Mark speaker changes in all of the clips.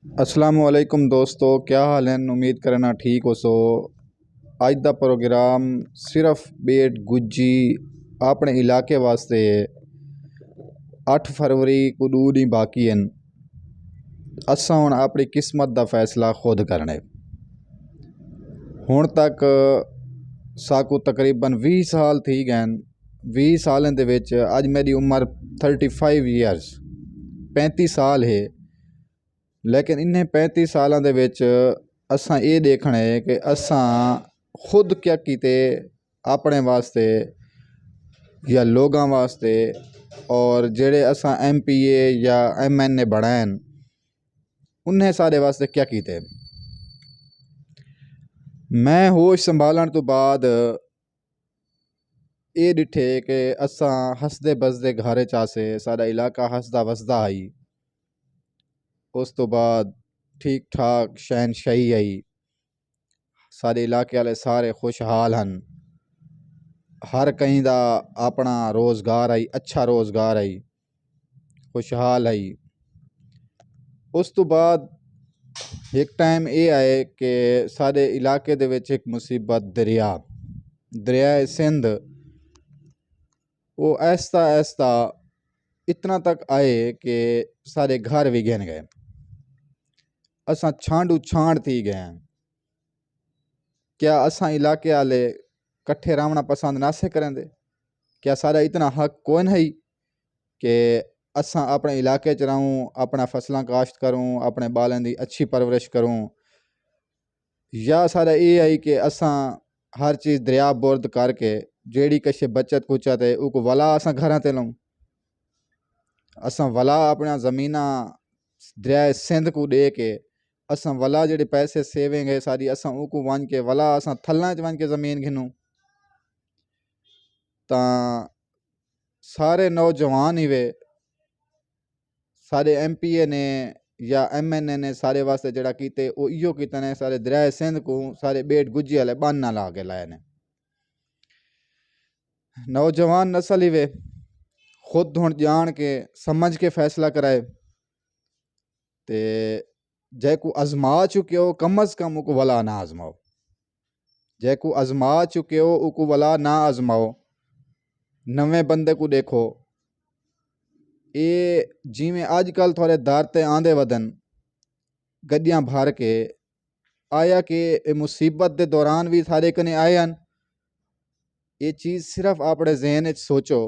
Speaker 1: अस्सलामुअलैकुम दोस्तों, क्या हाल है। उम्मीद करना ठीक हो। अज दा प्रोग्राम सिर्फ बेट गुज्जी अपने इलाके वास्ते 8 फरवरी को 2 दिन बाकी हैं। असा हुण अपनी किस्मत दा फैसला खुद करना है। हुण तक साकू तकरीबन 20 साल थी गए। 20 सालें दे विच अज मेरी उम्र 35 ईयर्स 35 साल है। लेकिन इन्हें 35 सालों के विच असां ये देखना है कि असां खुद क्या किते अपने वास्ते या लोगों वास्ते, और जेड़े असां MPA या MNA बनाए उन्हें सारे वास्ते क्या किते। मैं होश संभालने तो बाद ये डिठे कि असां हसदे बसदे घर चासे, सारा इलाका हसदा वसदा आई। उस तो बाद ठीक ठाक शहनशाही आई। सारे इलाके वाले सारे खुशहाल हैं। हर कहीं दा अपना रोज़गार आई, अच्छा रोज़गार आई, खुशहाल आई। उस तो बाद एक टाइम ये आए कि सारे इलाके दे विच एक मुसीबत दरिया सिंध वो ऐसा ऐसा इतना तक आए कि सारे घर भी गिन गए। असां छांडू छांड थी गए हैं। क्या असां इलाके वाले कट्ठे रहना पसंद ना से करेंदे? क्या सारा इतना हक कौन है कि असां अपने इलाके च रहूँ, अपना फसलां काश्त करूँ, अपने बालें की अच्छी परवरिश करूँ, या सारा ये आई कि असां हर चीज़ दरिया बुर्द करके जेड़ी कशे बचत कुचत है उको वला असां घरां ते लऊँ। असां वला अपना ज़मीना दरिया सिंध को दे के असां वला जेडे पैसे सेविंग है सारी असां उको वन के वला असां थल्लां च वन के ज़मीन घिनूँ। तां सारे नौजवान ही वे सारे MPA ने या MNA ने सारे वास्ते जड़ा कीते वो इो कीते ने सारे दरिया सिंध को सारे बेट गुज्जी वाले बाना ला के लाए ने। नौजवान नस्ल ही वे खुद हुण जान के समझ के फैसला कराए ते जैको आजमा चुके हो कम अज़ कम उको वला ना आजमाओ। जैको आजमा चुके हो उको वला ना आजमाओ। नवे बंदे को देखो ये जिमें अजकल थोड़े दारते आंदे वदन गड्डियां भर के आया कि मुसीबत के दौरान भी सारे कने आए हैं। ये चीज़ सिर्फ अपने जहन सोचो,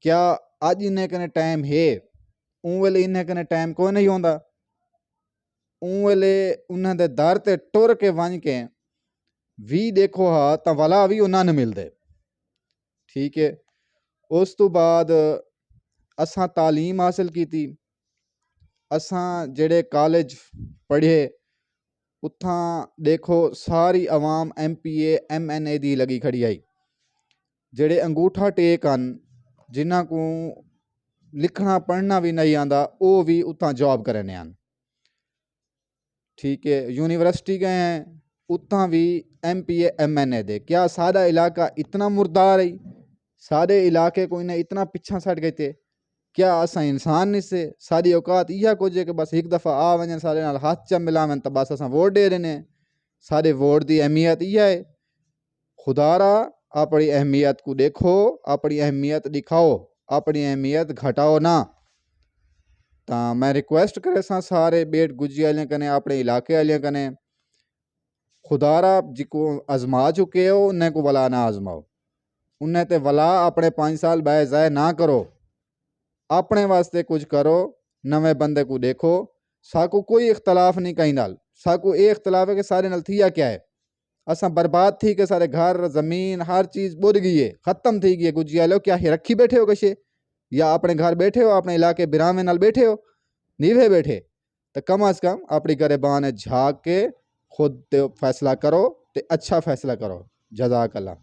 Speaker 1: क्या अज इन्हें कने टाइम है? ऊँ वेले इन्हें कने टाइम कोई नहीं होंदा। ऊँ वेले उन्हें दे दर ते टुर के वन के भी देखो हा तो वला भी उन्हें मिलते। ठीक है। उस तो बाद असां तालीम हासिल की थी। असां जेड़े कॉलेज पढ़े उत्थां देखो सारी आवाम MPA MNA दी लगी खड़ी आई। जेड़े अंगूठा टेक हैं जिन्हां को लिखना पढ़ना भी नहीं आंदा वो भी उत्थां जॉब करने हैं। ठीक है। यूनिवर्सिटी गए हैं उत्थां भी MPA MNA दे। क्या सारा इलाका इतना मुर्दार है? सारे इलाके को इन्हें इतना पिछा छड़ गए थे? क्या असा इंसान नहीं से? सारी औकात इहा कुछ है कि बस एक दफ़ा आ वजन सारे नाल हाथ च मिलावन तो बस असा वोट दे रहे हैं। सारे वोट की अहमियत यह है। खुदारा अपनी अहमियत को देखो, अपनी अहमियत दिखाओ, अपनी अहमियत घटाओ ना। तो मैं रिक्वेस्ट करे सारे बेट गुज्जी वाले कने अपने इलाके वाले कने खुदारा जिको आजमा चुके हो उन्हें को वला ना आजमाओ। उन्हें ते वला अपने 5 साल बह जाए ना करो। अपने वास्ते कुछ करो। नवे बंदे को देखो। साकू कोई इख्तलाफ नहीं कहीं नाल। साकू ये इख्तलाफ है कि सारे नाल थिया क्या है। असा बर्बाद थी के सारे घर जमीन हर चीज़ बुझ गई है, खत्म थी गई है। गुज्जी वाले क्या ही रखी बैठे हो कशे, या अपने घर बैठे हो, अपने इलाके बिरामे नाल बैठे हो, नीवे बैठे। तो कम अज़ कम अपनी गरेबान झाँक के खुद फैसला करो तो अच्छा फैसला करो। जज़ाकल्लाह।